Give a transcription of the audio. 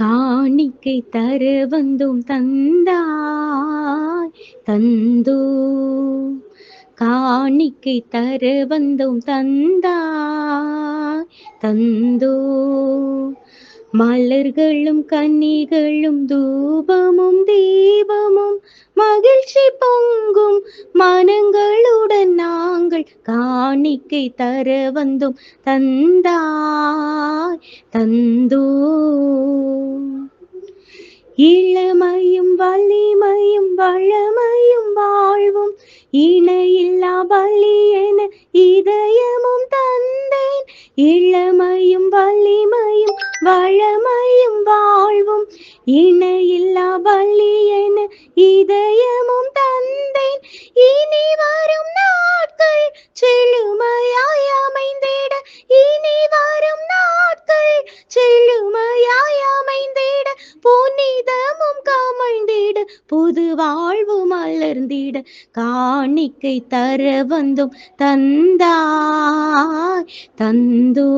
காணிக்கை தர வந்தோம் தந்தாய் தந்தோ காணிக்கை தர வந்தோம் தந்தாய் தந்தோ மலர்களும் கன்னிகளும் தூபமும் தீபமும் மகிழ்ச்சி பொங்கும் மனங்களுடன் நாங்கள் காணிக்கை தர வந்தோம் தந்தாய் தந்தோ இளமையும் வலிமையும் வளமையும் வாழ்வும் இணையில்லா பலி என இதயமும் தந்தேன். இளமையும் வலிமையும் வளமையும் வாழ்வும் இணையில்லா பலி என இதயமும் தந்தேன். இனி வரும் நாட்கள் செழுமையாய் அமைந்திட, இனி வரும் நாட்கள் செழுமையாய் அமைந்திட, புனிதமும் கமழ்ந்திட, புது வாழ்வு மலர்ந்திட காணிக்கை தர வந்தோம் தந்தாய் தந்தோ